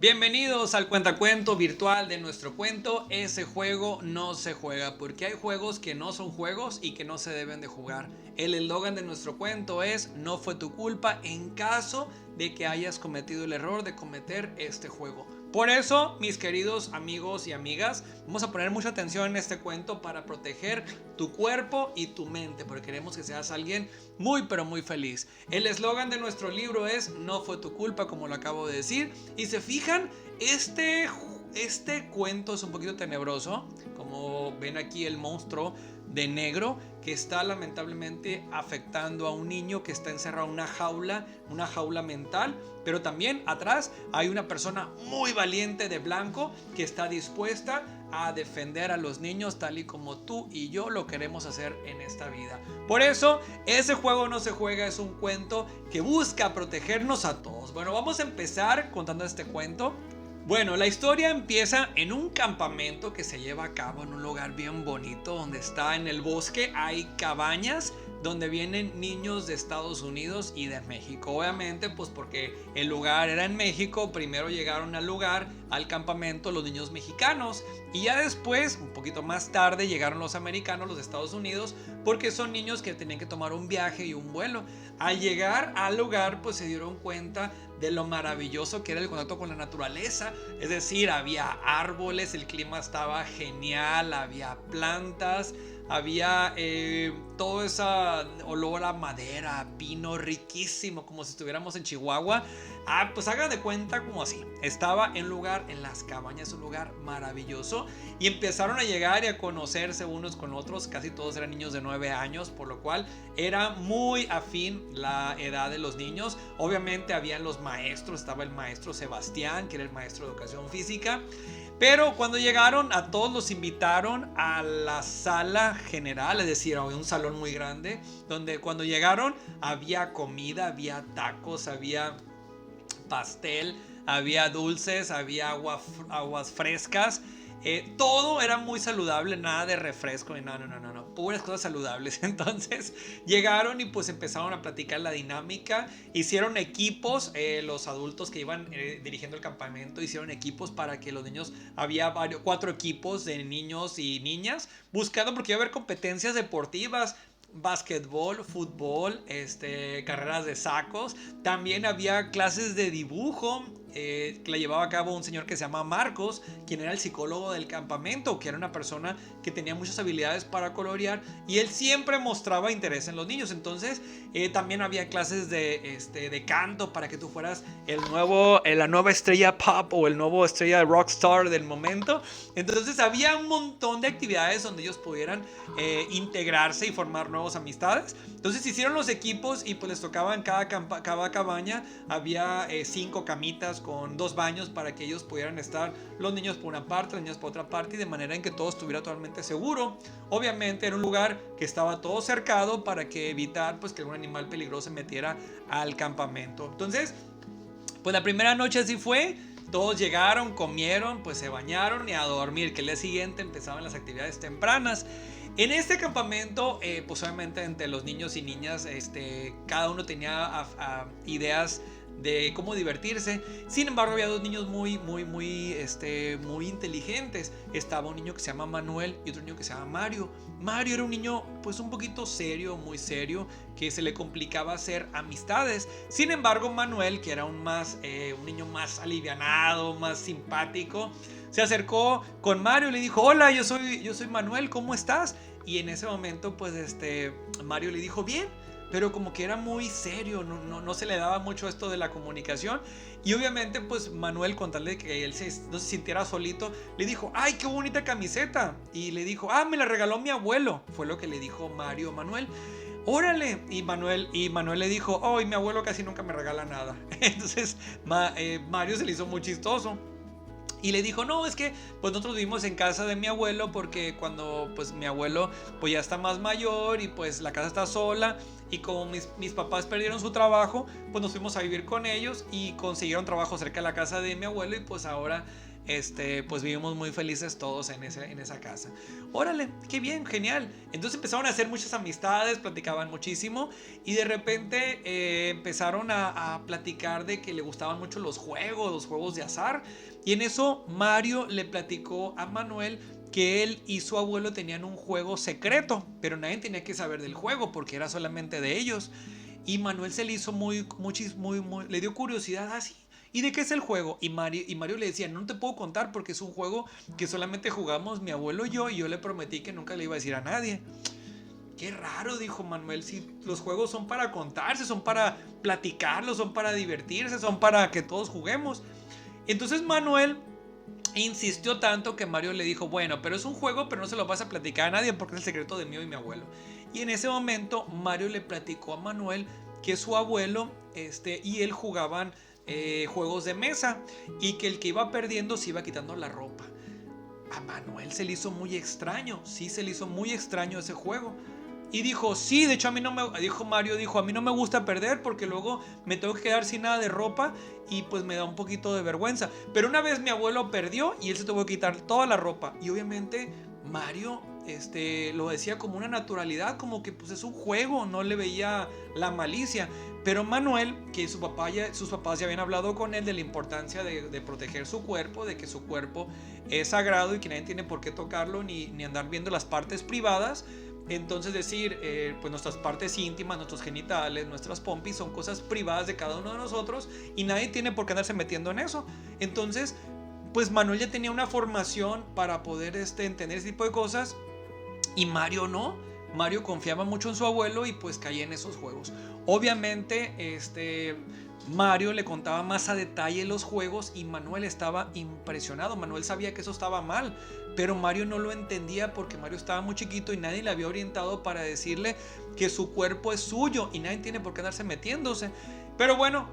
Bienvenidos al cuentacuento virtual de nuestro cuento. Ese juego no se juega porque hay juegos que no son juegos y que no se deben de jugar. El eslogan de nuestro cuento es: no fue tu culpa en caso de que hayas cometido el error de cometer este juego. Por eso, mis queridos amigos y amigas, vamos a poner mucha atención en este cuento para proteger tu cuerpo y tu mente, porque queremos que seas alguien muy pero muy feliz. El eslogan de nuestro libro es: no fue tu culpa, como lo acabo de decir. Y se fijan, este cuento es un poquito tenebroso. Como ven aquí, el monstruo de negro que está lamentablemente afectando a un niño que está encerrado en una jaula mental. Pero también atrás hay una persona muy valiente de blanco que está dispuesta a defender a los niños tal y como tú y yo lo queremos hacer en esta vida. Por eso, ese juego no se juega es un cuento que busca protegernos a todos. Bueno, vamos a empezar contando este cuento. Bueno, la historia empieza en un campamento que se lleva a cabo en un lugar bien bonito donde está en el bosque. Hay cabañas donde vienen niños de Estados Unidos y de México. Obviamente, pues porque el lugar era en México, primero llegaron al lugar, al campamento, los niños mexicanos. Y ya después, un poquito más tarde, llegaron los americanos, los de Estados Unidos, porque son niños que tenían que tomar un viaje y un vuelo. Al llegar al lugar, pues se dieron cuenta de lo maravilloso que era el contacto con la naturaleza. Es decir, había árboles, el clima estaba genial, había plantas, había todo ese olor a madera, a pino riquísimo, como si estuviéramos en Chihuahua. Pues hagan de cuenta como así. Estaba en lugar, en las cabañas, un lugar maravilloso. Y empezaron a llegar y a conocerse unos con otros. Casi todos eran niños de 9 años, por lo cual era muy afín la edad de los niños. Obviamente habían los maestros, estaba el maestro Sebastián, que era el maestro de educación física. Pero cuando llegaron, a todos los invitaron a la sala general, es decir, a un salón muy grande, donde cuando llegaron había comida, había tacos, había pastel, había dulces, había aguas frescas. Todo era muy saludable, nada de refresco ni nada, no, puras cosas saludables. Entonces llegaron y pues empezaron a platicar la dinámica, hicieron equipos, los adultos que iban dirigiendo el campamento hicieron equipos para que los niños, había 4 equipos de niños y niñas, buscando porque iba a haber competencias deportivas, básquetbol, fútbol, carreras de sacos. También había clases de dibujo que la llevaba a cabo un señor que se llama Marcos, quien era el psicólogo del campamento, que era una persona que tenía muchas habilidades para colorear y él siempre mostraba interés en los niños. Entonces también había clases de canto para que tú fueras la nueva estrella pop o el nuevo estrella rockstar del momento. Entonces había un montón de actividades donde ellos pudieran integrarse y formar nuevas amistades. Entonces hicieron los equipos y pues les tocaba en cada cabaña, había 5 camitas con 2 baños para que ellos pudieran estar, los niños por una parte, los niños por otra parte, y de manera en que todo estuviera totalmente seguro. Obviamente era un lugar que estaba todo cercado para que evitar pues que algún animal peligroso se metiera al campamento. Entonces, pues la primera noche así fue. Todos llegaron, comieron, pues se bañaron y a dormir, que el día siguiente empezaban las actividades tempranas. En este campamento, pues obviamente entre los niños y niñas, cada uno tenía ideas de cómo divertirse. Sin embargo, había 2 niños muy inteligentes. Estaba un niño que se llama Manuel y otro niño que se llama Mario. Mario era un niño pues un poquito serio, muy serio, que se le complicaba hacer amistades. Sin embargo, Manuel, que era un niño más alivianado, más simpático, se acercó con Mario y le dijo: hola, yo soy Manuel, ¿cómo estás? Y en ese momento pues Mario le dijo: bien. Pero como que era muy serio, no se le daba mucho esto de la comunicación. Y obviamente pues Manuel, con tal de que él no se sintiera solito, le dijo: ay, qué bonita camiseta. Y le dijo: me la regaló mi abuelo. Fue lo que le dijo Mario a Manuel. órale. Y Manuel le dijo: oh, y mi abuelo casi nunca me regala nada. Entonces Mario se le hizo muy chistoso. Y le dijo: no, es que pues nosotros vivimos en casa de mi abuelo porque cuando pues mi abuelo pues ya está más mayor y pues la casa está sola, y como mis papás perdieron su trabajo, pues nos fuimos a vivir con ellos y consiguieron trabajo cerca de la casa de mi abuelo, y pues ahora pues vivimos muy felices todos en esa casa. Órale, qué bien, genial. Entonces empezaron a hacer muchas amistades, platicaban muchísimo y de repente empezaron a platicar de que le gustaban mucho los juegos de azar. Y en eso Mario le platicó a Manuel que él y su abuelo tenían un juego secreto, pero nadie tenía que saber del juego porque era solamente de ellos. Y Manuel se le hizo muy, le dio curiosidad así. ¿Y de qué es el juego? Y Mario le decía, no te puedo contar porque es un juego que solamente jugamos mi abuelo y yo le prometí que nunca le iba a decir a nadie. Qué raro, dijo Manuel, si los juegos son para contarse, son para platicarlos, son para divertirse, son para que todos juguemos. Entonces Manuel insistió tanto que Mario le dijo, bueno, pero es un juego, pero no se lo vas a platicar a nadie porque es el secreto de mí y mi abuelo. Y en ese momento Mario le platicó a Manuel que su abuelo y él jugaban juegos de mesa y que el que iba perdiendo se iba quitando la ropa. A Manuel se le hizo muy extraño, sí se le hizo muy extraño ese juego. Y dijo, sí, de hecho a mí no me, dijo Mario, a mí no me gusta perder porque luego me tengo que quedar sin nada de ropa y pues me da un poquito de vergüenza. Pero una vez mi abuelo perdió y él se tuvo que quitar toda la ropa. Y obviamente Mario lo decía como una naturalidad, como que pues es un juego, no le veía la malicia. Pero Manuel, que sus papás ya habían hablado con él de la importancia de proteger su cuerpo, de que su cuerpo es sagrado y que nadie tiene por qué tocarlo ni andar viendo las partes privadas. Entonces decir, pues nuestras partes íntimas, nuestros genitales, nuestras pompis son cosas privadas de cada uno de nosotros y nadie tiene por qué andarse metiendo en eso. Entonces, pues Manuel ya tenía una formación para poder entender ese tipo de cosas y Mario no. Mario confiaba mucho en su abuelo y pues caía en esos juegos. Obviamente, Mario le contaba más a detalle los juegos y Manuel estaba impresionado. Manuel sabía que eso estaba mal, pero Mario no lo entendía porque Mario estaba muy chiquito y nadie le había orientado para decirle que su cuerpo es suyo y nadie tiene por qué andarse metiéndose. Pero bueno,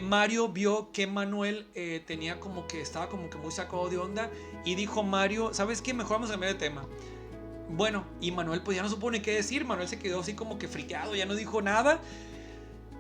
Mario vio que Manuel estaba como que muy sacado de onda y dijo Mario, ¿sabes qué? Mejor vamos a cambiar de tema. Bueno, y Manuel pues ya no supo ni qué decir. Manuel se quedó así como que friqueado, ya no dijo nada.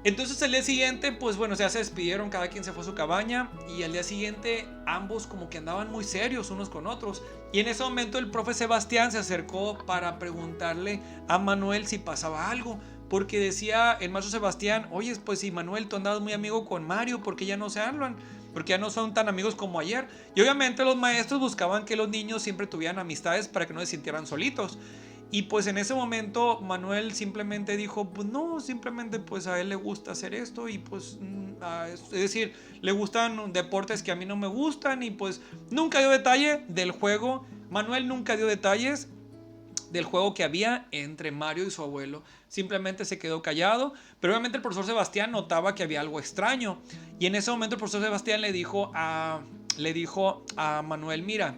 Entonces el día siguiente, pues bueno, ya se despidieron, cada quien se fue a su cabaña y al día siguiente ambos como que andaban muy serios unos con otros. Y en ese momento el profe Sebastián se acercó para preguntarle a Manuel si pasaba algo. Porque decía el maestro Sebastián, oye, pues si Manuel, tú andabas muy amigo con Mario, ¿por qué ya no se hablan? Porque ya no son tan amigos como ayer. Y obviamente los maestros buscaban que los niños siempre tuvieran amistades para que no se sintieran solitos. Y pues en ese momento Manuel simplemente dijo, pues no, simplemente pues a él le gusta hacer esto y pues, es decir, le gustan deportes que a mí no me gustan y pues nunca dio detalle del juego. Manuel nunca dio detalles del juego que había entre Mario y su abuelo. Simplemente se quedó callado, pero obviamente el profesor Sebastián notaba que había algo extraño. Y en ese momento el profesor Sebastián le dijo a Manuel, mira,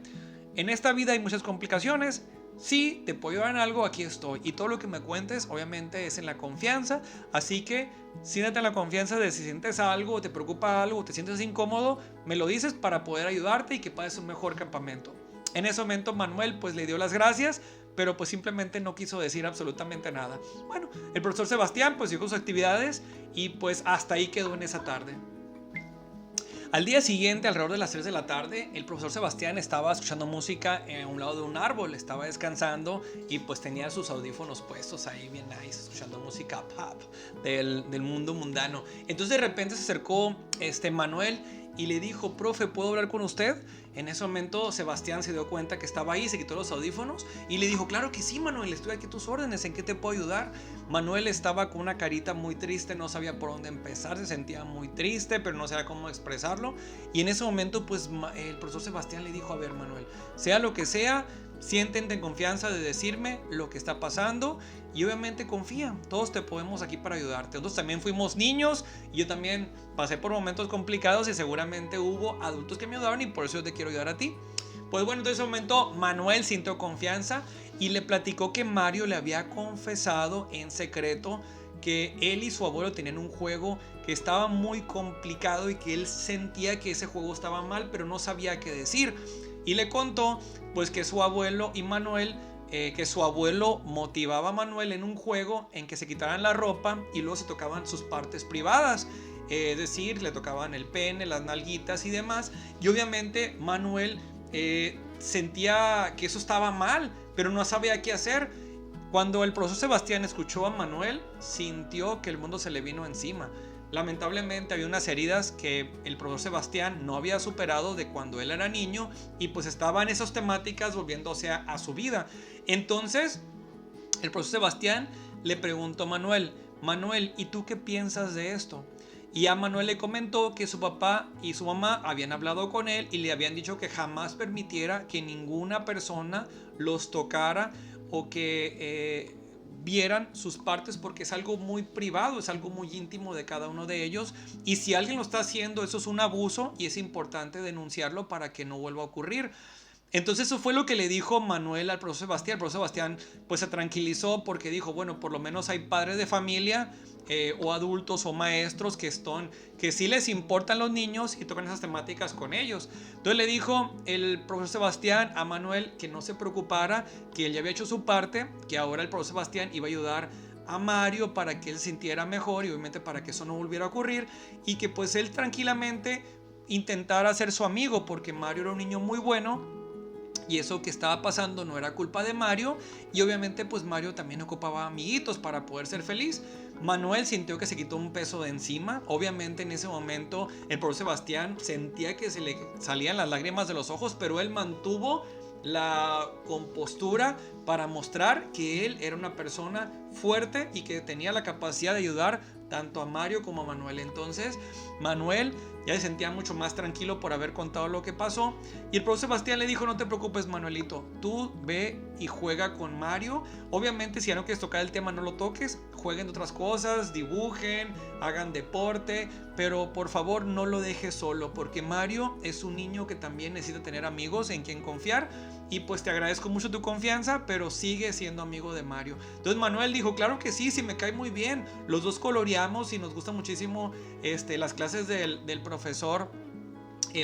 en esta vida hay muchas complicaciones. Si te puedo ayudar en algo, aquí estoy. Y todo lo que me cuentes, obviamente, es en la confianza. Así que siéntate en la confianza de si sientes algo, te preocupa algo, te sientes incómodo, me lo dices para poder ayudarte y que pases un mejor campamento. En ese momento Manuel pues le dio las gracias, pero pues simplemente no quiso decir absolutamente nada. Bueno, el profesor Sebastián pues siguió sus actividades y pues hasta ahí quedó en esa tarde. Al día siguiente, alrededor de las 3 de la tarde, el profesor Sebastián estaba escuchando música a un lado de un árbol, estaba descansando y pues tenía sus audífonos puestos ahí bien nice, escuchando música pop del mundo mundano. Entonces de repente se acercó Manuel y le dijo, profe, ¿puedo hablar con usted? En ese momento Sebastián se dio cuenta que estaba ahí, se quitó los audífonos y le dijo, claro que sí, Manuel, estoy aquí a tus órdenes, ¿en qué te puedo ayudar? Manuel estaba con una carita muy triste, no sabía por dónde empezar, se sentía muy triste, pero no sabía cómo expresarlo. Y en ese momento pues el profesor Sebastián le dijo, a ver, Manuel, sea lo que sea, siéntete en confianza de decirme lo que está pasando y obviamente confía, todos te podemos aquí para ayudarte. Nosotros también fuimos niños y yo también pasé por momentos complicados y seguramente hubo adultos que me ayudaron y por eso yo te quiero ayudar a ti. Pues bueno, en ese momento Manuel sintió confianza y le platicó que Mario le había confesado en secreto que él y su abuelo tenían un juego que estaba muy complicado y que él sentía que ese juego estaba mal, pero no sabía qué decir. Y le contó pues que su abuelo y Manuel, que su abuelo motivaba a Manuel en un juego en que se quitaran la ropa y luego se tocaban sus partes privadas. es decir, le tocaban el pene, las nalguitas y demás, y obviamente Manuel sentía que eso estaba mal, pero no sabía qué hacer. Cuando el profesor Sebastián escuchó a Manuel, sintió que el mundo se le vino encima. Lamentablemente había unas heridas que el profesor Sebastián no había superado de cuando él era niño, y pues estaban esas temáticas volviéndose a su vida. Entonces el profesor Sebastián le preguntó a Manuel: Manuel, ¿y tú qué piensas de esto? Y a Manuel le comentó que su papá y su mamá habían hablado con él y le habían dicho que jamás permitiera que ninguna persona los tocara o que vieran sus partes, porque es algo muy privado, es algo muy íntimo de cada uno de ellos, y si alguien lo está haciendo, eso es un abuso y es importante denunciarlo para que no vuelva a ocurrir. Entonces eso fue lo que le dijo Manuel al profesor Sebastián. El profesor Sebastián pues se tranquilizó porque dijo, bueno, por lo menos hay padres de familia o adultos o maestros que sí les importan los niños y tocan esas temáticas con ellos. Entonces le dijo el profesor Sebastián a Manuel que no se preocupara, que él ya había hecho su parte, que ahora el profesor Sebastián iba a ayudar a Mario para que él sintiera mejor y obviamente para que eso no volviera a ocurrir, y que pues él tranquilamente intentara ser su amigo, porque Mario era un niño muy bueno y eso que estaba pasando no era culpa de Mario, y obviamente pues Mario también ocupaba amiguitos para poder ser feliz. Manuel sintió que se quitó un peso de encima. Obviamente en ese momento el profesor Sebastián sentía que se le salían las lágrimas de los ojos, pero él mantuvo la compostura para mostrar que él era una persona fuerte y que tenía la capacidad de ayudar tanto a Mario como a Manuel. Entonces Manuel ya se sentía mucho más tranquilo por haber contado lo que pasó, y el profesor Sebastián le dijo: no te preocupes, Manuelito, tú ve y juega con Mario. Obviamente si ya no quieres tocar el tema, no lo toques, jueguen de otras cosas, dibujen, hagan deporte, pero por favor no lo dejes solo, porque Mario es un niño que también necesita tener amigos en quien confiar, y pues te agradezco mucho tu confianza, pero sigue siendo amigo de Mario. Entonces Manuel dijo: claro que sí, me cae muy bien, los dos coloreamos y nos gusta muchísimo las clases del profesor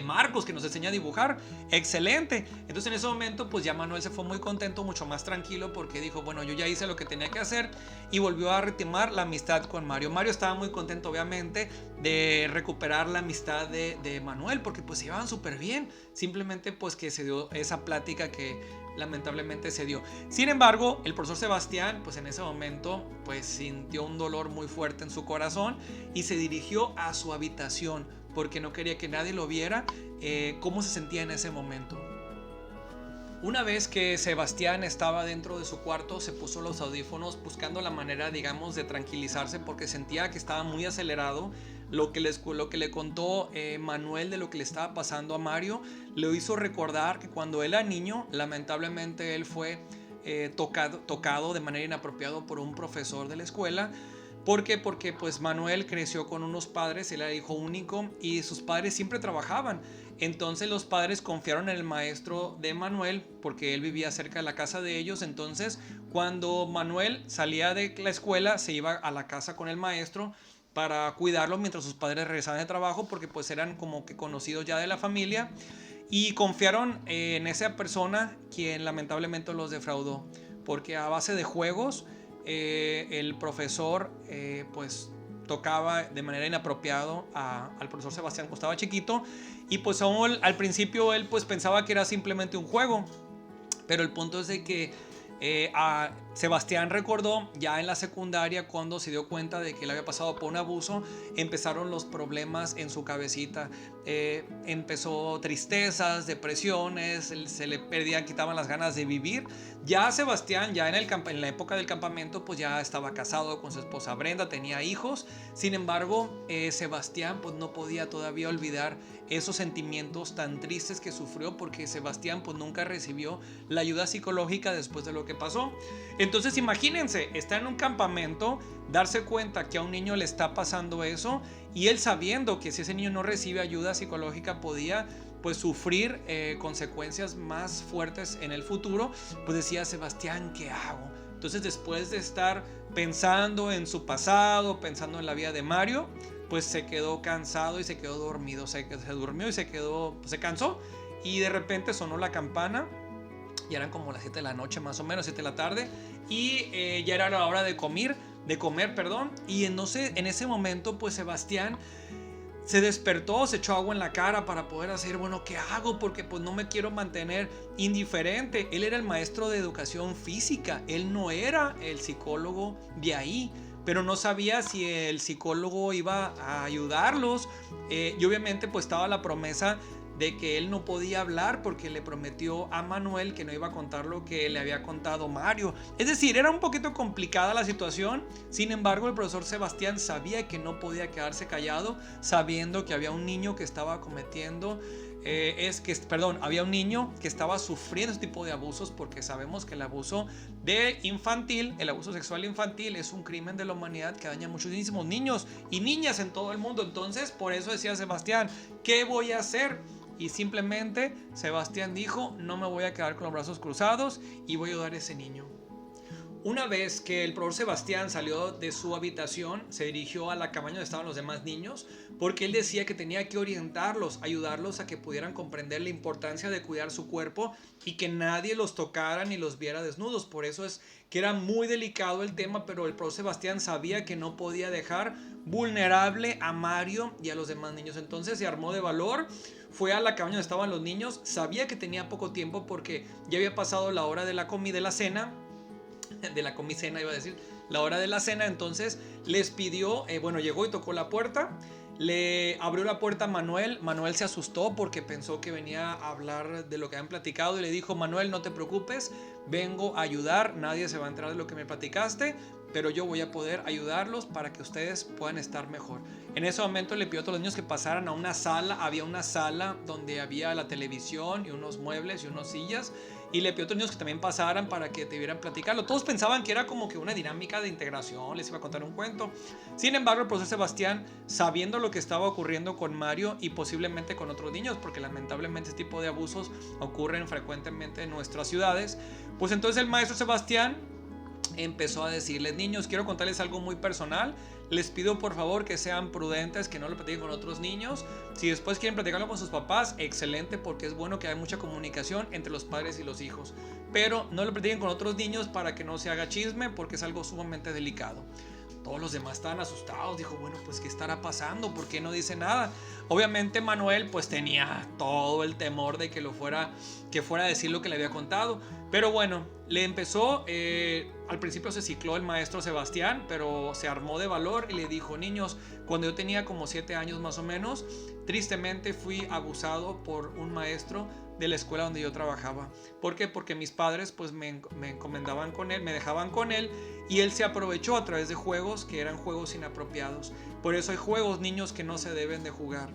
Marcos, que nos enseña a dibujar. Excelente. Entonces en ese momento pues ya Manuel se fue muy contento, mucho más tranquilo, porque dijo: bueno, yo ya hice lo que tenía que hacer, y volvió a retomar la amistad con Mario. Mario estaba muy contento obviamente de recuperar la amistad de Manuel, porque pues se llevaban súper bien, simplemente pues que se dio esa plática que lamentablemente se dio. Sin embargo, el profesor Sebastián pues en ese momento pues sintió un dolor muy fuerte en su corazón y se dirigió a su habitación, porque no quería que nadie lo viera cómo se sentía en ese momento. Una vez que Sebastián estaba dentro de su cuarto, se puso los audífonos buscando la manera, digamos, de tranquilizarse, porque sentía que estaba muy acelerado. Lo que le contó Manuel de lo que le estaba pasando a Mario le hizo recordar que cuando él era niño, lamentablemente él fue tocado de manera inapropiada por un profesor de la escuela. ¿Por qué? Porque pues Manuel creció con unos padres, él era hijo único y sus padres siempre trabajaban. Entonces los padres confiaron en el maestro de Manuel porque él vivía cerca de la casa de ellos. Entonces cuando Manuel salía de la escuela se iba a la casa con el maestro para cuidarlo mientras sus padres regresaban de trabajo, porque pues eran como que conocidos ya de la familia, y confiaron en esa persona quien lamentablemente los defraudó, porque a base de juegos el profesor pues tocaba de manera inapropiada al profesor Sebastián cuando estaba chiquito, y pues aún al principio él pues pensaba que era simplemente un juego, pero el punto es de que a Sebastián recordó ya en la secundaria, cuando se dio cuenta de que él había pasado por un abuso, empezaron los problemas en su cabecita. Empezó tristezas, depresiones, se le perdían, quitaban las ganas de vivir. Ya Sebastián, ya en la época del campamento, pues ya estaba casado con su esposa Brenda, tenía hijos. Sin embargo, Sebastián pues no podía todavía olvidar esos sentimientos tan tristes que sufrió, porque Sebastián pues nunca recibió la ayuda psicológica después de lo que pasó. Entonces imagínense, estar en un campamento, darse cuenta que a un niño le está pasando eso, y él sabiendo que si ese niño no recibe ayuda psicológica podía pues sufrir consecuencias más fuertes en el futuro. Pues decía Sebastián: ¿qué hago? Entonces después de estar pensando en su pasado, pensando en la vida de Mario, pues se quedó cansado y se quedó dormido. Se durmió y se cansó, y de repente sonó la campana. Y eran como las 7 de la noche, más o menos 7 de la tarde, y ya era la hora de comer de comer, perdón. Y no sé, en ese momento pues Sebastián se despertó, se echó agua en la cara para poder hacer, bueno, ¿qué hago? Porque pues no me quiero mantener indiferente. Él era el maestro de educación física, él no era el psicólogo de ahí, pero no sabía si el psicólogo iba a ayudarlos. Y obviamente pues estaba la promesa de que él no podía hablar porque le prometió a Manuel que no iba a contar lo que le había contado Mario. Es decir, era un poquito complicada la situación. Sin embargo, el profesor Sebastián sabía que no podía quedarse callado, sabiendo que había un niño que estaba cometiendo había un niño que estaba sufriendo este tipo de abusos, porque sabemos que el abuso el abuso sexual infantil es un crimen de la humanidad que daña a muchísimos niños y niñas en todo el mundo. Entonces, por eso decía Sebastián, ¿qué voy a hacer? Y simplemente Sebastián dijo, no me voy a quedar con los brazos cruzados y voy a ayudar a ese niño. Una vez que el profesor Sebastián salió de su habitación, se dirigió a la cabaña donde estaban los demás niños, porque él decía que tenía que orientarlos, ayudarlos a que pudieran comprender la importancia de cuidar su cuerpo y que nadie los tocara ni los viera desnudos. Por eso es que era muy delicado el tema, pero el profesor Sebastián sabía que no podía dejar vulnerable a Mario y a los demás niños. Entonces se armó de valor, fue a la cabaña donde estaban los niños, sabía que tenía poco tiempo porque ya había pasado la hora de la comida, de la cena, iba a decir, la hora de la cena. Entonces les pidió, llegó y tocó la puerta, le abrió la puerta a Manuel. Manuel se asustó porque pensó que venía a hablar de lo que habían platicado y le dijo, Manuel, no te preocupes, vengo a ayudar, nadie se va a enterar de lo que me platicaste, pero yo voy a poder ayudarlos para que ustedes puedan estar mejor. En ese momento le pidió a todos los niños que pasaran a una sala. Había una sala donde había la televisión y unos muebles y unas sillas, y le pidió a otros niños que también pasaran para que te vieran platicarlo. Todos pensaban que era como que una dinámica de integración, les iba a contar un cuento. Sin embargo, el profesor Sebastián, sabiendo lo que estaba ocurriendo con Mario y posiblemente con otros niños, porque lamentablemente este tipo de abusos ocurren frecuentemente en nuestras ciudades, pues entonces el maestro Sebastián empezó a decirles, niños, quiero contarles algo muy personal, les pido por favor que sean prudentes, que no lo platiquen con otros niños. Si después quieren platicarlo con sus papás, excelente, porque es bueno que haya mucha comunicación entre los padres y los hijos, pero no lo platiquen con otros niños para que no se haga chisme, porque es algo sumamente delicado. Todos los demás estaban asustados. Dijo, bueno, pues ¿qué estará pasando? ¿Por qué no dice nada? Obviamente Manuel pues tenía todo el temor de que fuera a decir lo que le había contado. Pero bueno, le empezó, al principio se cicló el maestro Sebastián, pero se armó de valor y le dijo, niños, cuando yo tenía como 7 años más o menos, tristemente fui abusado por un maestro de la escuela donde yo trabajaba. ¿Por qué? Porque mis padres pues me encomendaban con él, me dejaban con él, y él se aprovechó a través de juegos que eran juegos inapropiados. Por eso hay juegos, niños, que no se deben de jugar.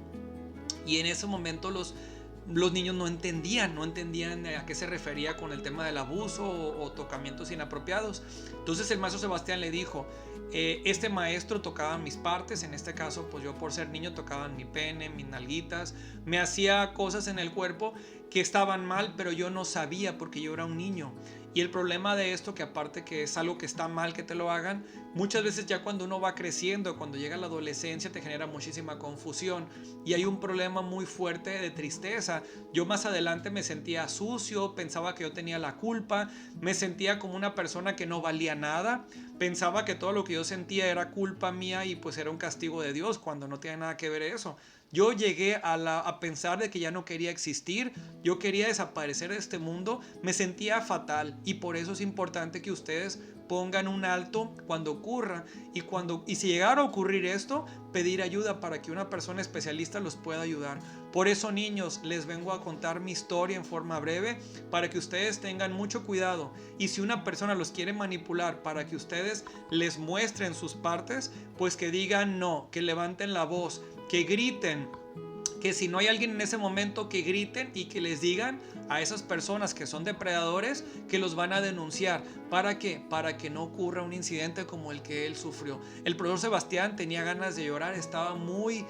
Y en ese momento los niños no entendían a qué se refería con el tema del abuso o tocamientos inapropiados. Entonces el maestro Sebastián le dijo, este maestro tocaba mis partes, en este caso pues yo por ser niño tocaba mi pene, mis nalguitas, me hacía cosas en el cuerpo que estaban mal, pero yo no sabía porque yo era un niño. Y el problema de esto, que aparte que es algo que está mal que te lo hagan, muchas veces ya cuando uno va creciendo, cuando llega la adolescencia, te genera muchísima confusión y hay un problema muy fuerte de tristeza. Yo más adelante me sentía sucio, pensaba que yo tenía la culpa, me sentía como una persona que no valía nada, pensaba que todo lo que yo sentía era culpa mía y pues era un castigo de Dios, cuando no tiene nada que ver eso. Yo llegué a pensar de que ya no quería existir, yo quería desaparecer de este mundo, me sentía fatal, y por eso es importante que ustedes pongan un alto cuando ocurra, y si llegara a ocurrir esto, pedir ayuda para que una persona especialista los pueda ayudar. Por eso, niños, les vengo a contar mi historia en forma breve para que ustedes tengan mucho cuidado, y si una persona los quiere manipular para que ustedes les muestren sus partes, pues que digan no, que levanten la voz, que griten, que si no hay alguien en ese momento, que griten y que les digan a esas personas que son depredadores que los van a denunciar. ¿Para qué? Para que no ocurra un incidente como el que él sufrió. El profesor Sebastián tenía ganas de llorar, estaba muy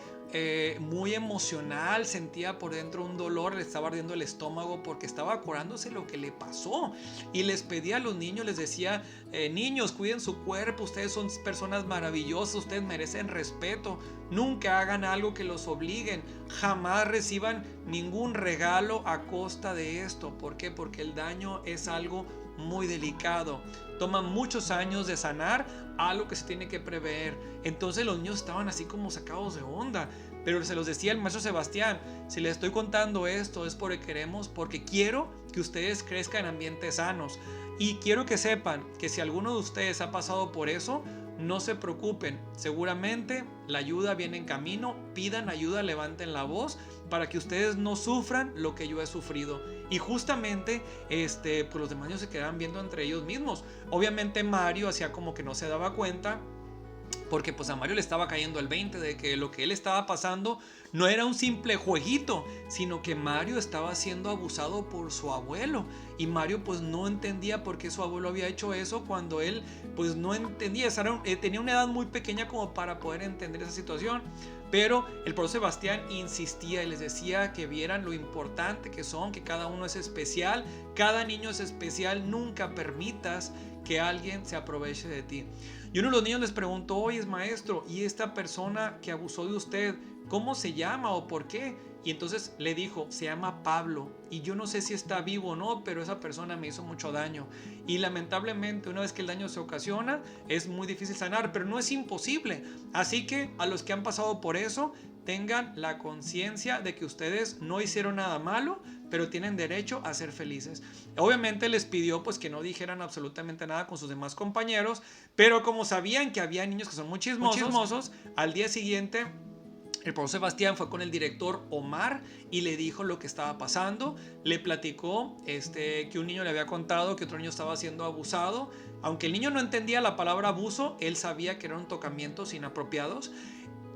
emocional, sentía por dentro un dolor, le estaba ardiendo el estómago porque estaba acordándose lo que le pasó, y les pedía a los niños, les decía, niños, cuiden su cuerpo, ustedes son personas maravillosas, ustedes merecen respeto, nunca hagan algo que los obliguen, jamás reciban ningún regalo a costa de esto. ¿Por qué? Porque el daño es algo muy delicado. Toma muchos años de sanar algo que se tiene que prever. Entonces los niños estaban así como sacados de onda. Pero se los decía el maestro Sebastián, si les estoy contando esto es porque quiero que ustedes crezcan en ambientes sanos. Y quiero que sepan que si alguno de ustedes ha pasado por eso, no se preocupen, seguramente la ayuda viene en camino, pidan ayuda, levanten la voz para que ustedes no sufran lo que yo he sufrido. Y justamente pues los demás niños se quedaban viendo entre ellos mismos. Obviamente Mario hacía como que no se daba cuenta, porque pues a Mario le estaba cayendo el 20 de que lo que él estaba pasando no era un simple jueguito, sino que Mario estaba siendo abusado por su abuelo. Y Mario pues no entendía por qué su abuelo había hecho eso cuando él pues no entendía. Tenía una edad muy pequeña como para poder entender esa situación. Pero el profesor Sebastián insistía y les decía que vieran lo importante que son, que cada uno es especial, cada niño es especial, nunca permitas que alguien se aproveche de ti. Y uno de los niños les preguntó, oye maestro, ¿y esta persona que abusó de usted, cómo se llama o por qué? Y entonces le dijo, se llama Pablo, y yo no sé si está vivo o no, pero esa persona me hizo mucho daño. Y lamentablemente una vez que el daño se ocasiona, es muy difícil sanar, pero no es imposible. Así que a los que han pasado por eso, tengan la conciencia de que ustedes no hicieron nada malo, pero tienen derecho a ser felices. Obviamente les pidió pues que no dijeran absolutamente nada con sus demás compañeros, pero como sabían que había niños que son muy chismosos, al día siguiente el profesor Sebastián fue con el director Omar y le dijo lo que estaba pasando. Le platicó que un niño le había contado que otro niño estaba siendo abusado. Aunque el niño no entendía la palabra abuso, él sabía que eran tocamientos inapropiados.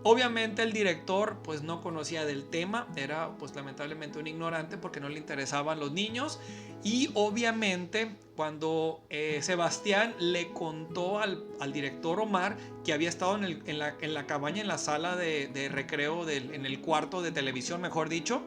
Obviamente el director pues no conocía del tema, era pues lamentablemente un ignorante porque no le interesaban los niños. Y obviamente cuando Sebastián le contó al director Omar que había estado en la cabaña, en la sala de recreo, en el cuarto de televisión mejor dicho,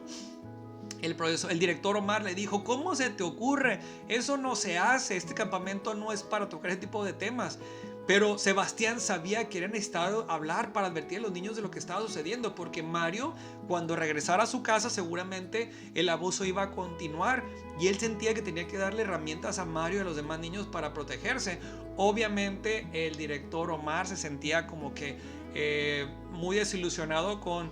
el director Omar le dijo, ¿cómo se te ocurre? Eso no se hace, este campamento no es para tocar ese tipo de temas. Pero Sebastián sabía que era necesario hablar para advertir a los niños de lo que estaba sucediendo, porque Mario, cuando regresara a su casa, seguramente el abuso iba a continuar y él sentía que tenía que darle herramientas a Mario y a los demás niños para protegerse. Obviamente el director Omar se sentía como que muy desilusionado con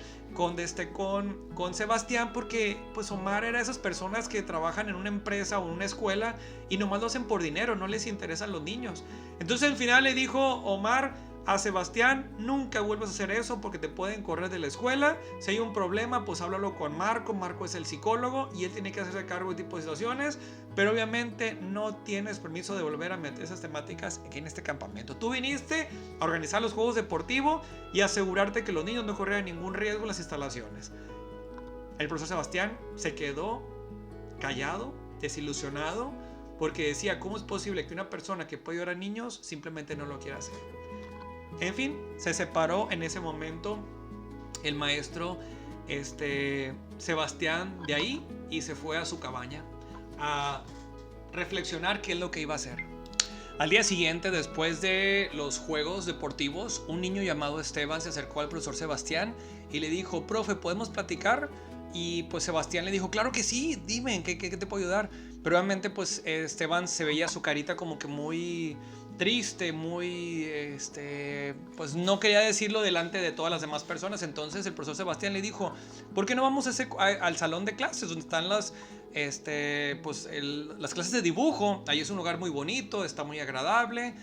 Sebastián, porque pues Omar era esas personas que trabajan en una empresa o en una escuela y nomás lo hacen por dinero, no les interesan los niños. Entonces al final le dijo Omar a Sebastián, nunca vuelvas a hacer eso porque te pueden correr de la escuela. Si hay un problema, pues háblalo con Marco. Marco es el psicólogo y él tiene que hacerse cargo de tipo de situaciones, pero obviamente no tienes permiso de volver a meter esas temáticas aquí en este campamento. Tú viniste a organizar los juegos deportivos y asegurarte que los niños no corrieran ningún riesgo en las instalaciones. El profesor Sebastián se quedó callado, desilusionado, porque decía, ¿cómo es posible que una persona que puede ayudar a niños simplemente no lo quiera hacer? En fin, se separó en ese momento el maestro Sebastián de ahí y se fue a su cabaña a reflexionar qué es lo que iba a hacer. Al día siguiente, después de los juegos deportivos, un niño llamado Esteban se acercó al profesor Sebastián y le dijo, profe, ¿podemos platicar? Y pues Sebastián le dijo, claro que sí, dime, ¿qué te puedo ayudar? Pero obviamente pues Esteban se veía su carita como que muy triste, muy, pues no quería decirlo delante de todas las demás personas. Entonces el profesor Sebastián le dijo, ¿por qué no vamos al salón de clases donde están las clases de dibujo? Ahí es un lugar muy bonito, está muy agradable,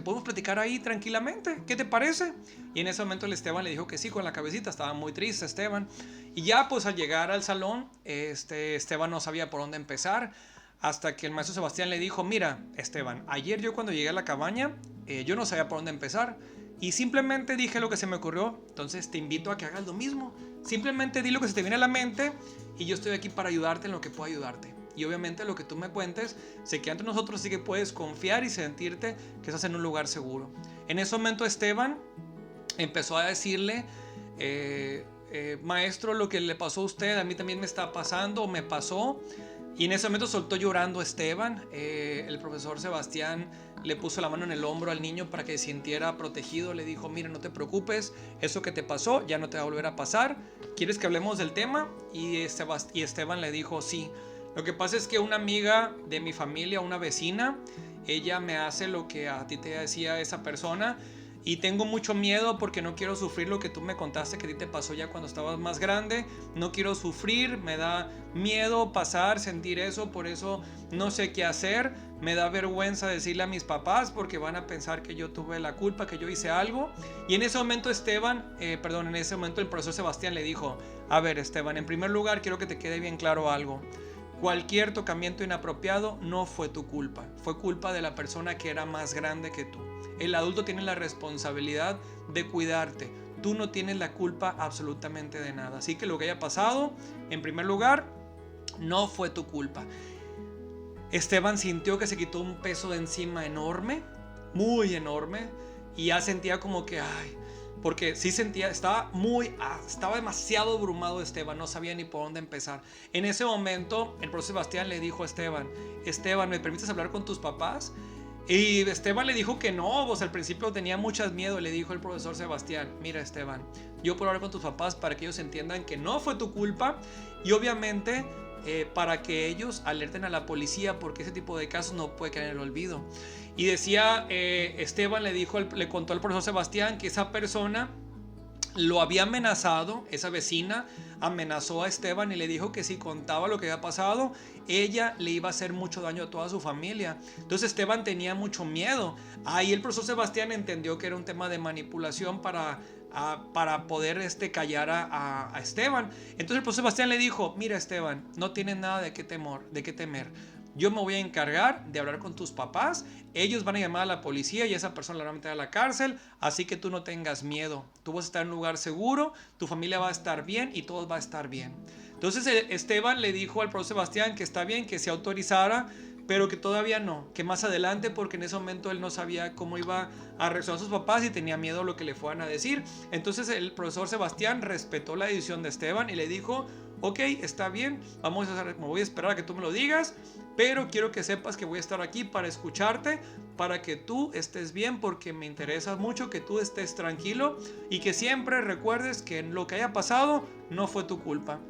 podemos platicar ahí tranquilamente, ¿qué te parece? Y en ese momento el Esteban le dijo que sí con la cabecita, estaba muy triste Esteban. Y ya pues al llegar al salón, Esteban no sabía por dónde empezar, hasta que el maestro Sebastián le dijo, mira Esteban, ayer yo cuando llegué a la cabaña, yo no sabía por dónde empezar y simplemente dije lo que se me ocurrió. Entonces te invito a que hagas lo mismo, simplemente di lo que se te viene a la mente y yo estoy aquí para ayudarte en lo que pueda ayudarte. Y obviamente lo que tú me cuentes se queda entre nosotros, así que puedes confiar y sentirte que estás en un lugar seguro. En ese momento Esteban empezó a decirle, maestro, lo que le pasó a usted a mí también me está pasando, me pasó. Y en ese momento soltó llorando Esteban. El profesor Sebastián le puso la mano en el hombro al niño para que se sintiera protegido. Le dijo, mira, no te preocupes, eso que te pasó ya no te va a volver a pasar. ¿Quieres que hablemos del tema? Y Esteban le dijo, sí. Lo que pasa es que una amiga de mi familia, una vecina, ella me hace lo que a ti te decía esa persona. Y tengo mucho miedo porque no quiero sufrir lo que tú me contaste que a ti te pasó ya cuando estabas más grande. No quiero sufrir, me da miedo pasar, sentir eso, por eso no sé qué hacer. Me da vergüenza decirle a mis papás porque van a pensar que yo tuve la culpa, que yo hice algo. Y en ese momento en ese momento el profesor Sebastián le dijo: a ver, Esteban, en primer lugar quiero que te quede bien claro algo. Cualquier tocamiento inapropiado no fue tu culpa, fue culpa de la persona que era más grande que tú. El adulto tiene la responsabilidad de cuidarte. Tú no tienes la culpa absolutamente de nada. Así que lo que haya pasado, en primer lugar, no fue tu culpa. Esteban sintió que se quitó un peso de encima enorme, muy enorme, y ya sentía como que, porque sí sentía, estaba demasiado abrumado Esteban, no sabía ni por dónde empezar. En ese momento, el profesor Sebastián le dijo a Esteban: Esteban, ¿me permites hablar con tus papás? Y Esteban le dijo que no, pues al principio tenía mucho miedo. Le dijo el profesor Sebastián: mira, Esteban, yo puedo hablar con tus papás para que ellos entiendan que no fue tu culpa, y obviamente para que ellos alerten a la policía, porque ese tipo de casos no puede quedar en el olvido. Y decía, Esteban le contó al profesor Sebastián que esa persona lo había amenazado, esa vecina amenazó a Esteban y le dijo que si contaba lo que había pasado, ella le iba a hacer mucho daño a toda su familia. Entonces Esteban tenía mucho miedo. Ahí el profesor Sebastián entendió que era un tema de manipulación para poder callar a Esteban. Entonces el profesor Sebastián le dijo: mira, Esteban, no tienes nada de qué temer. Yo me voy a encargar de hablar con tus papás. Ellos van a llamar a la policía y esa persona la van a meter a la cárcel. Así que tú no tengas miedo. Tú vas a estar en un lugar seguro, tu familia va a estar bien y todo va a estar bien. Entonces Esteban le dijo al profesor Sebastián que está bien, que se autorizara, pero que todavía no, que más adelante, porque en ese momento él no sabía cómo iba a reaccionar a sus papás y tenía miedo a lo que le fueran a decir. Entonces el profesor Sebastián respetó la decisión de Esteban y le dijo: ok, está bien, me voy a esperar a que tú me lo digas, pero quiero que sepas que voy a estar aquí para escucharte, para que tú estés bien, porque me interesa mucho que tú estés tranquilo y que siempre recuerdes que lo que haya pasado no fue tu culpa.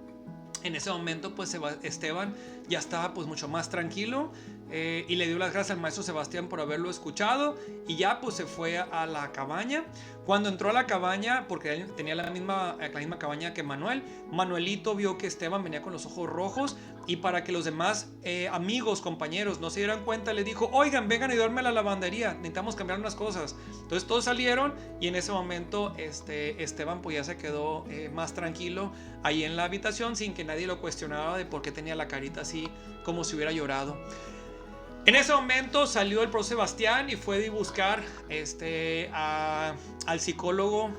En ese momento pues Esteban ya estaba pues mucho más tranquilo, y le dio las gracias al maestro Sebastián por haberlo escuchado, y ya pues se fue a la cabaña. Cuando entró a la cabaña, porque él tenía la misma cabaña que Manuelito vio que Esteban venía con los ojos rojos, y para que los demás amigos, compañeros no se dieran cuenta, le dijo: oigan, vengan a ayudarme a la lavandería, necesitamos cambiar unas cosas. Entonces todos salieron, y en ese momento Esteban pues ya se quedó más tranquilo ahí en la habitación, sin que nadie lo cuestionara de por qué tenía la carita así como si hubiera llorado. En ese momento salió el profesor Sebastián y fue a buscar al psicólogo,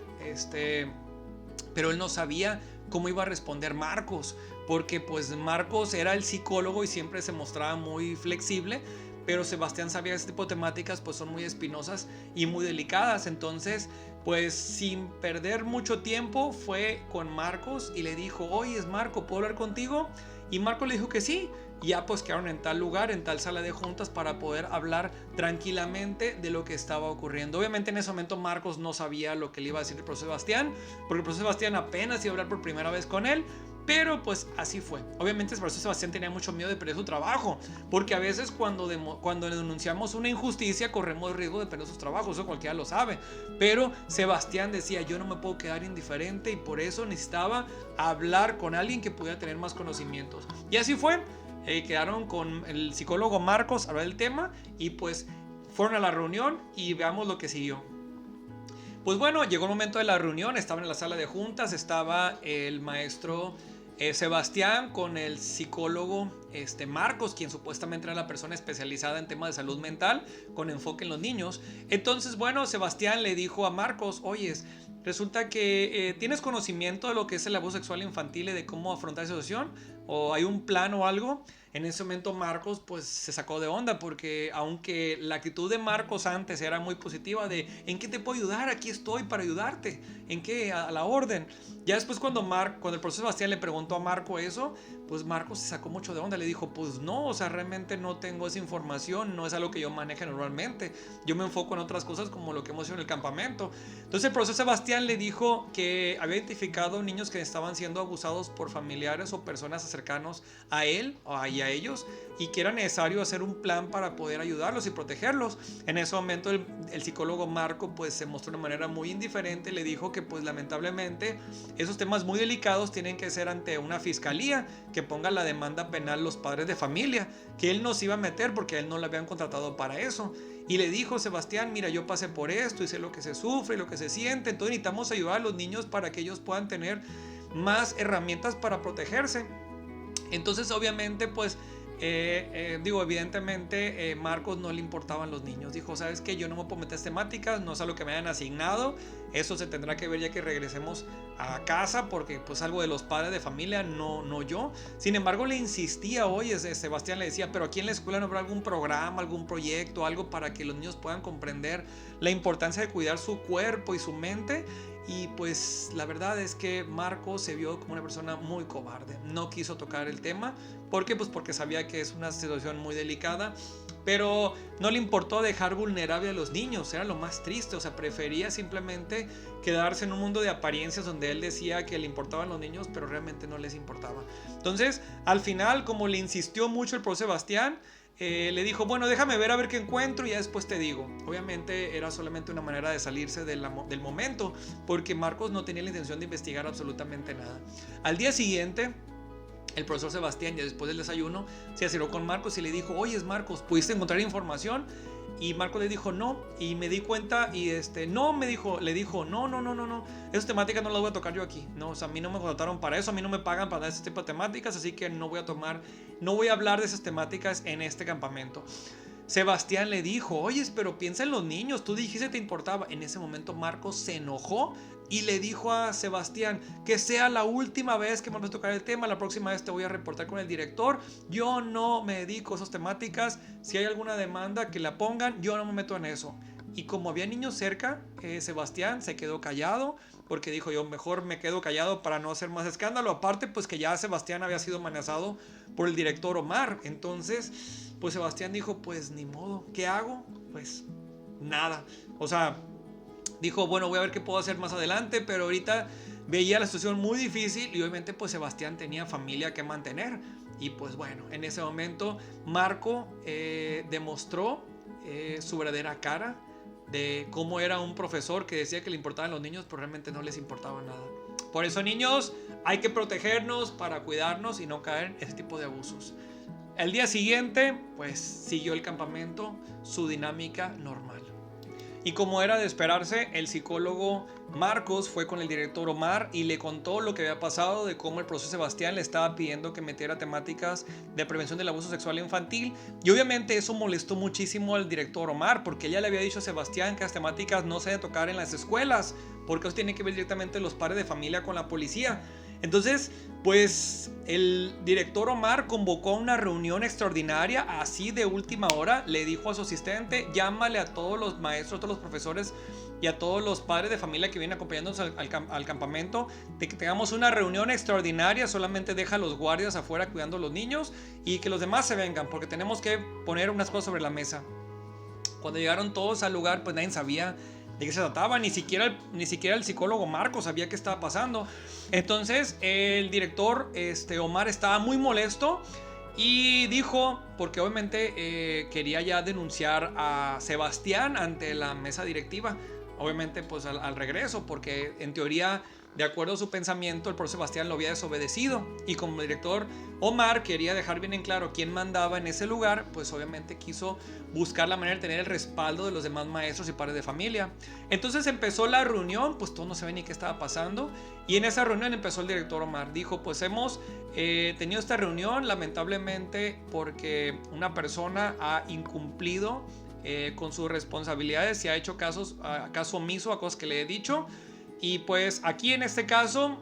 pero él no sabía cómo iba a responder Marcos, porque pues Marcos era el psicólogo y siempre se mostraba muy flexible, pero Sebastián sabía que este tipo de temáticas pues son muy espinosas y muy delicadas. Entonces pues sin perder mucho tiempo fue con Marcos y le dijo: oye, Marco, ¿puedo hablar contigo? Y Marcos le dijo que sí. Y ya pues quedaron en tal lugar, en tal sala de juntas, para poder hablar tranquilamente de lo que estaba ocurriendo. Obviamente en ese momento Marcos no sabía lo que le iba a decir el profesor Sebastián, porque el profesor Sebastián apenas iba a hablar por primera vez con él. Pero pues así fue. Obviamente el profesor Sebastián tenía mucho miedo de perder su trabajo, porque a veces cuando denunciamos una injusticia corremos riesgo de perder sus trabajos, eso cualquiera lo sabe. Pero Sebastián decía: yo no me puedo quedar indiferente, y por eso necesitaba hablar con alguien que pudiera tener más conocimientos. Y así fue. Quedaron con el psicólogo Marcos a hablar del tema, y pues fueron a la reunión y veamos lo que siguió. Pues bueno, llegó el momento de la reunión, estaban en la sala de juntas, estaba el maestro Sebastián con el psicólogo Marcos, quien supuestamente era la persona especializada en temas de salud mental con enfoque en los niños. Entonces bueno, Sebastián le dijo a Marcos: oyes, resulta que tienes conocimiento de lo que es el abuso sexual infantil y de cómo afrontar esa situación, o hay un plan o algo. En ese momento Marcos pues se sacó de onda, porque aunque la actitud de Marcos antes era muy positiva de: ¿en qué te puedo ayudar? Aquí estoy para ayudarte, ¿en qué? A la orden. Ya después cuando el profesor Sebastián le preguntó a Marco eso, pues Marcos se sacó mucho de onda, le dijo: pues no, o sea, realmente no tengo esa información, no es algo que yo maneje normalmente, yo me enfoco en otras cosas como lo que hemos hecho en el campamento. Entonces el profesor Sebastián le dijo que había identificado niños que estaban siendo abusados por familiares o personas cercanos a él y a ellos, y que era necesario hacer un plan para poder ayudarlos y protegerlos. En ese momento el psicólogo Marco pues se mostró de una manera muy indiferente. Le dijo que pues lamentablemente esos temas muy delicados tienen que ser ante una fiscalía que ponga la demanda penal los padres de familia, que él no se iba a meter porque a él no le habían contratado para eso. Y le dijo: Sebastián, mira, yo pasé por esto y sé lo que se sufre y lo que se siente, entonces necesitamos ayudar a los niños para que ellos puedan tener más herramientas para protegerse. Entonces obviamente pues evidentemente Marcos no le importaban los niños. Dijo: sabes que yo no me puedo meter temáticas, no es algo que me hayan asignado, eso se tendrá que ver ya que regresemos a casa, porque pues algo de los padres de familia, no yo. Sin embargo le insistía. Oye, Sebastián le decía: pero aquí en la escuela no habrá algún programa, algún proyecto, algo para que los niños puedan comprender la importancia de cuidar su cuerpo y su mente. Y pues la verdad es que Marcos se vio como una persona muy cobarde. No quiso tocar el tema. ¿Por qué? Pues porque sabía que es una situación muy delicada. Pero no le importó dejar vulnerable a los niños. Era lo más triste. O sea, prefería simplemente quedarse en un mundo de apariencias donde él decía que le importaban los niños, pero realmente no les importaba. Entonces, al final, como le insistió mucho el profesor Sebastián, le dijo: bueno, déjame ver a ver qué encuentro y ya después te digo. Obviamente era solamente una manera de salirse del momento, porque Marcos no tenía la intención de investigar absolutamente nada. Al día siguiente, el profesor Sebastián, ya después del desayuno, se acercó con Marcos y le dijo: oye, Marcos, ¿pudiste encontrar información? Y Marcos le dijo: no. Y me di cuenta y no, le dijo: no, esas temáticas no las voy a tocar yo aquí. No, o sea, a mí no me contrataron para eso, a mí no me pagan para dar ese tipo de temáticas, así que no voy a hablar de esas temáticas en este campamento. Sebastián le dijo: oye, pero piensa en los niños, tú dijiste que te importaba. En ese momento Marcos se enojó y le dijo a Sebastián: que sea la última vez que me vas a tocar el tema, la próxima vez te voy a reportar con el director, yo no me dedico a esas temáticas, si hay alguna demanda que la pongan, yo no me meto en eso. Y como había niños cerca, Sebastián se quedó callado, porque dijo: yo mejor me quedo callado para no hacer más escándalo. Aparte pues que ya Sebastián había sido amenazado por el director Omar. Entonces pues Sebastián dijo: pues ni modo, ¿qué hago? Pues nada. O sea, dijo: bueno, voy a ver qué puedo hacer más adelante, pero ahorita veía la situación muy difícil y obviamente pues Sebastián tenía familia que mantener. Y pues bueno, en ese momento Marco demostró su verdadera cara de cómo era un profesor que decía que le importaban los niños, pero realmente no les importaba nada. Por eso, niños, hay que protegernos para cuidarnos y no caer en ese tipo de abusos. El día siguiente, pues siguió el campamento su dinámica normal. Y como era de esperarse, el psicólogo Marcos fue con el director Omar y le contó lo que había pasado, de cómo el profesor Sebastián le estaba pidiendo que metiera temáticas de prevención del abuso sexual infantil. Y obviamente eso molestó muchísimo al director Omar, porque ella le había dicho a Sebastián que las temáticas no se deben tocar en las escuelas, porque eso tiene que ver directamente los padres de familia con la policía. Entonces, pues el director Omar convocó una reunión extraordinaria así de última hora. Le dijo a su asistente: llámale a todos los maestros, a todos los profesores y a todos los padres de familia que vienen acompañándonos al campamento, de que tengamos una reunión extraordinaria. Solamente deja a los guardias afuera cuidando a los niños y que los demás se vengan, porque tenemos que poner unas cosas sobre la mesa. Cuando llegaron todos al lugar, pues nadie sabía de qué se trataba, ni siquiera el psicólogo Marco sabía qué estaba pasando. Entonces el director Omar estaba muy molesto y dijo, porque obviamente quería ya denunciar a Sebastián ante la mesa directiva, obviamente pues al regreso, porque en teoría, de acuerdo a su pensamiento, el profesor Sebastián lo había desobedecido. Y como director Omar quería dejar bien en claro quién mandaba en ese lugar, pues obviamente quiso buscar la manera de tener el respaldo de los demás maestros y padres de familia. Entonces empezó la reunión, pues todos no sabían ni qué estaba pasando. Y en esa reunión empezó el director Omar. Dijo: pues hemos tenido esta reunión lamentablemente porque una persona ha incumplido con sus responsabilidades y ha hecho caso omiso a cosas que le he dicho. Y pues aquí en este caso